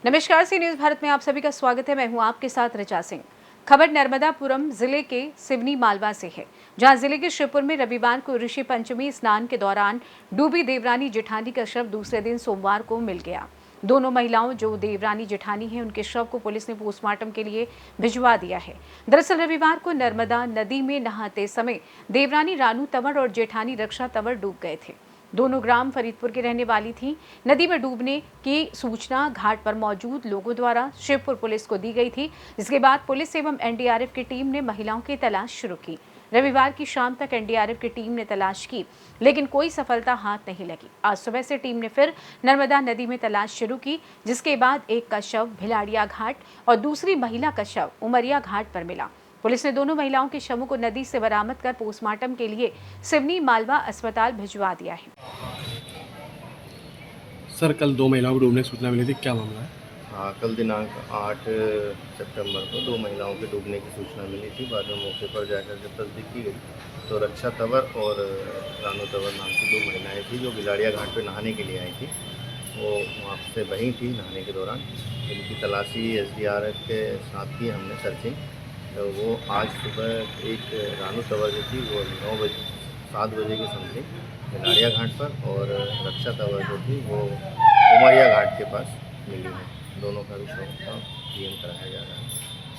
नमस्कार, सी न्यूज भारत में आप सभी का स्वागत है। मैं हूं आपके साथ ऋचा सिंह। खबर नर्मदापुरम जिले के सिवनी मालवा से है, जहां जिले के शिवपुर में रविवार को ऋषि पंचमी स्नान के दौरान डूबी देवरानी जेठानी का शव दूसरे दिन सोमवार को मिल गया। दोनों महिलाओं जो देवरानी जेठानी है, उनके शव को पुलिस ने पोस्टमार्टम के लिए भिजवा दिया है। दरअसल रविवार को नर्मदा नदी में नहाते समय देवरानी रानू तंवर और जेठानी रक्षा तंवर डूब गए थे। दोनों ग्राम फरीदपुर के रहने वाली थी। नदी में डूबने की सूचना घाट पर मौजूद लोगों द्वारा शिवपुर पुलिस को दी गई थी, जिसके बाद पुलिस एवं एनडीआरएफ की टीम ने महिलाओं की तलाश शुरू की। रविवार की शाम तक एनडीआरएफ की टीम ने तलाश की, लेकिन कोई सफलता हाथ नहीं लगी। आज सुबह से टीम ने फिर नर्मदा नदी में तलाश शुरू की, जिसके बाद एक का शव भिलाड़िया घाट और दूसरी महिला का शव उमरिया घाट पर मिला। पुलिस ने दोनों महिलाओं के शवों को नदी से बरामद कर पोस्टमार्टम के लिए सिवनी मालवा अस्पताल भिजवा दिया है। सर, कल 2 महिलाओं को डूबने की सूचना मिली थी, क्या मामला है? हाँ, कल दिनांक 8 सितंबर को 2 महिलाओं के डूबने की सूचना मिली थी। बाद में मौके पर जाकर जब तस्दीक की गई तो रक्षा तंवर और रानू तंवर नाम की 2 महिलाएं थी जो गिलाड़िया घाट पर नहाने के लिए आई थी। वो वहाँ से वहीं थी नहाने के दौरान। इनकी तलाशी एसडीआरएफ के साथ की हमने सर्चिंग। तो वो आज सुबह एक रानू तंवर जो थी वो 7 बजे के समथिंग गिलाड़िया घाट पर, और रक्षा तंवर जो थी वो उमरिया घाट के पास मिली है। दोनों का भी शव का पीएम कराया जा रहा है,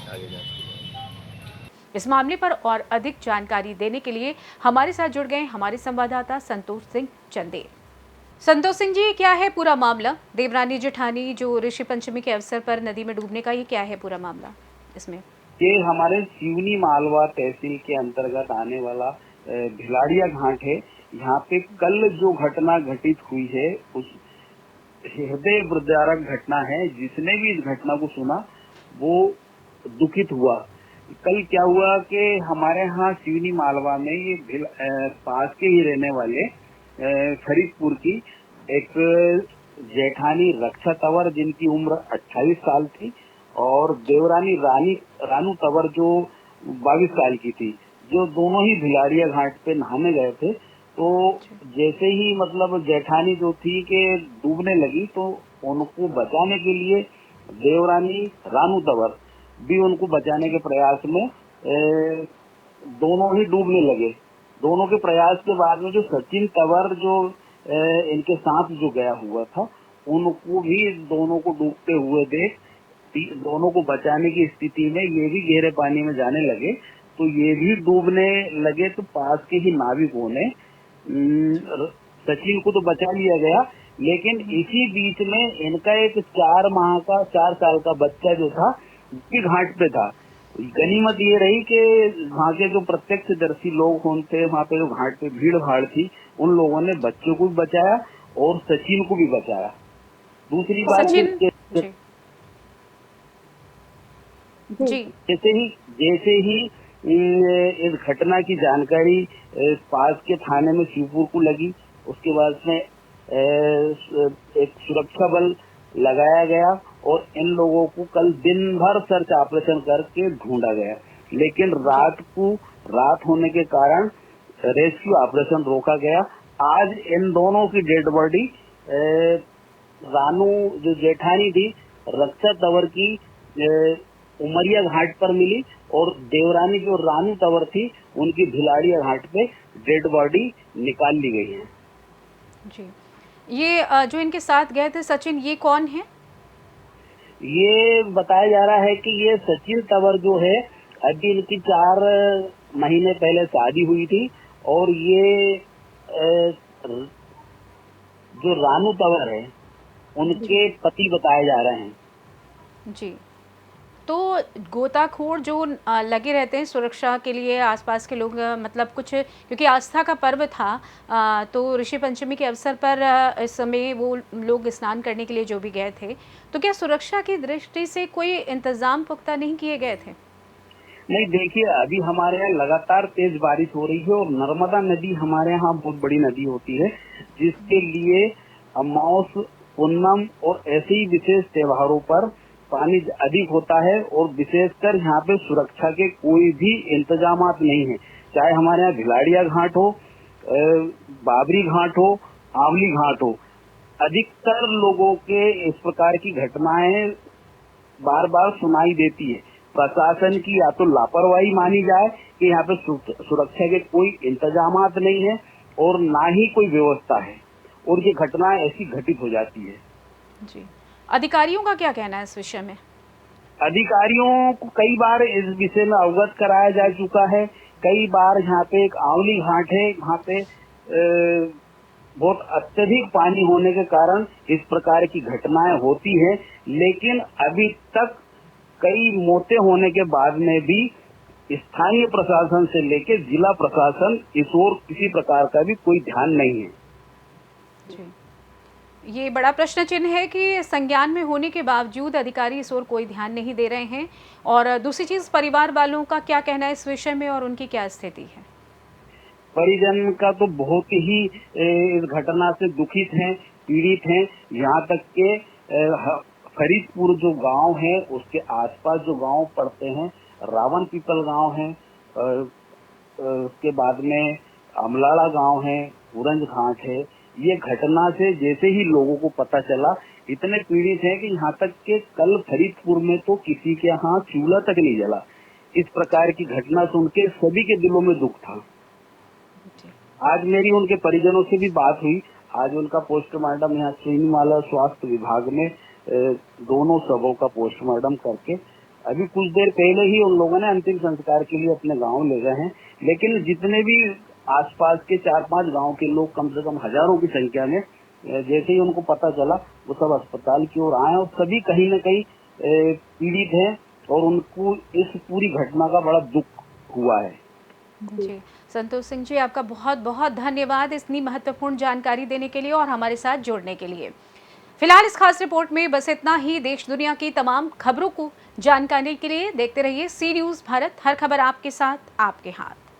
आगे जांच की जाएगी। इस मामले पर और अधिक जानकारी देने के लिए हमारे साथ जुड़ गए हमारे संवाददाता संतोष सिंह चंदेल। संतोष सिंह जी, क्या है पूरा मामला? देवरानी जेठानी जो ऋषि पंचमी के अवसर पर नदी में डूबने का, ये क्या है पूरा मामला इसमें? ये हमारे सिवनी मालवा तहसील के अंतर्गत आने वाला भिलाड़िया घाट है। यहाँ पे कल जो घटना घटित हुई है उस हृदय विदारक घटना है। जिसने भी इस घटना को सुना वो दुखित हुआ। कल क्या हुआ कि हमारे यहाँ सिवनी मालवा में ये पास के ही रहने वाले फरीदपुर की एक जेठानी रक्षा तंवर जिनकी उम्र 28 साल थी, और देवरानी रानू तंवर जो 22 साल की थी, जो दोनों ही भिलाड़िया घाट पे नहाने गए थे। तो जैसे ही मतलब जेठानी जो थी कि डूबने लगी, तो उनको बचाने के लिए देवरानी रानू तंवर भी उनको बचाने के प्रयास में दोनों ही डूबने लगे। दोनों के प्रयास के बाद में जो सचिन तंवर जो इनके साथ जो गया हुआ था, उनको भी दोनों को डूबते हुए देख दोनों को बचाने की स्थिति में ये भी गहरे पानी में जाने लगे। तो ये भी डूबने लगे। तो पास के ही नाविकों ने सचिन को तो बचा लिया गया, लेकिन इसी बीच में इनका एक 4 साल का बच्चा जो था भी घाट पे था। गनीमत ये रही कि वहाँ के जो प्रत्यक्षदर्शी लोग थे, वहाँ पे जो घाट पे भीड़ भाड़ थी, उन लोगों ने बच्चों को भी बचाया और सचिन को भी बचाया। दूसरी बात जैसे ही इस घटना की जानकारी पास के थाने में शिवपुर को लगी, उसके बाद में एक सुरक्षा बल लगाया गया और इन लोगों को कल दिन भर सर्च ऑपरेशन करके ढूंढा गया। लेकिन रात होने के कारण रेस्क्यू ऑपरेशन रोका गया। आज इन दोनों की डेड बॉडी रानू जो जेठानी थी रक्षा तंवर की उमरिया घाट पर मिली, और देवरानी जो रानू तंवर थी उनकी भिलाड़िया घाट पे डेड बॉडी निकाल ली गई है। जी, ये जो इनके साथ गए थे सचिन, ये कौन है? ये बताया जा रहा है कि ये सचिन तंवर जो है, अभी इनकी 4 महीने पहले शादी हुई थी, और ये जो रानू तंवर है उनके पति बताए जा रहे हैं। जी, तो गोताखोर जो लगे रहते हैं सुरक्षा के लिए, आसपास के लोग, मतलब कुछ, क्योंकि आस्था का पर्व था, तो ऋषि पंचमी के अवसर पर इस समय वो लोग स्नान करने के लिए जो भी गए थे, तो क्या सुरक्षा की दृष्टि से कोई इंतजाम पुख्ता नहीं किए गए थे? नहीं, देखिए, अभी हमारे यहाँ लगातार तेज बारिश हो रही है, और नर्मदा नदी हमारे यहाँ बहुत बड़ी नदी होती है, जिसके लिए अमावस, पूनम और ऐसे ही विशेष त्योहारों पर पानी अधिक होता है, और विशेषकर यहाँ पे सुरक्षा के कोई भी इंतजाम नहीं है। चाहे हमारे यहाँ भिलाड़िया घाट हो, बाबरी घाट हो, आंवली घाट हो, अधिकतर लोगों के इस प्रकार की घटनाएं बार बार सुनाई देती है। प्रशासन की या तो लापरवाही मानी जाए कि यहाँ पे सुरक्षा के कोई इंतजामात नहीं है और ना ही कोई व्यवस्था है, और ये घटनाएं ऐसी घटित हो जाती है। जी, अधिकारियों का क्या कहना है इस विषय में? अधिकारियों को कई बार इस विषय में अवगत कराया जा चुका है। कई बार यहाँ पे एक आंवली घाट है, वहाँ पे बहुत अत्यधिक पानी होने के कारण इस प्रकार की घटनाएं होती हैं, लेकिन अभी तक कई मौतें होने के बाद में भी स्थानीय प्रशासन से लेकर जिला प्रशासन इस ओर किसी प्रकार का भी कोई ध्यान नहीं है। जी, ये बड़ा प्रश्न चिन्ह है कि संज्ञान में होने के बावजूद अधिकारी इस ओर कोई ध्यान नहीं दे रहे हैं। और दूसरी चीज, परिवार वालों का क्या कहना है इस विषय में और उनकी क्या स्थिति है? परिजन का तो बहुत ही इस घटना से दुखित हैं, पीड़ित हैं। यहाँ तक के फरीदपुर जो गांव है उसके आसपास जो गांव पड़ते हैं, रावण पीपल गांव है, उसके बाद में अमलाड़ा गांव है, उरंज घाट है। ये घटना से जैसे ही लोगों को पता चला, इतने पीड़ित हैं कि यहाँ तक के कल फरीदपुर में तो किसी के यहाँ चूल्हा तक नहीं जला। इस प्रकार की घटना सुन के सभी के दिलों में दुख था। आज मेरी उनके परिजनों से भी बात हुई। आज उनका पोस्टमार्टम यहाँ सिवनीमाला स्वास्थ्य विभाग में दोनों शवों का पोस्टमार्टम करके अभी कुछ देर पहले ही उन लोगों ने अंतिम संस्कार के लिए अपने गांव ले गए हैं। लेकिन जितने भी आसपास के 4-5 गांव के लोग, कम से कम हजारों की संख्या में, जैसे ही उनको पता चला वो सब अस्पताल की ओर आए और सभी कहीं न कहीं पीड़ित हैं और उनको इस पूरी घटना का बड़ा दुख हुआ है। जी, संतोष सिंह जी, आपका बहुत बहुत धन्यवाद इतनी महत्वपूर्ण जानकारी देने के लिए और हमारे साथ जुड़ने के लिए। फिलहाल इस खास रिपोर्ट में बस इतना ही। देश दुनिया की तमाम खबरों को जानकारी के लिए देखते रहिए सी न्यूज़ भारत। हर खबर आपके साथ, आपके हाथ।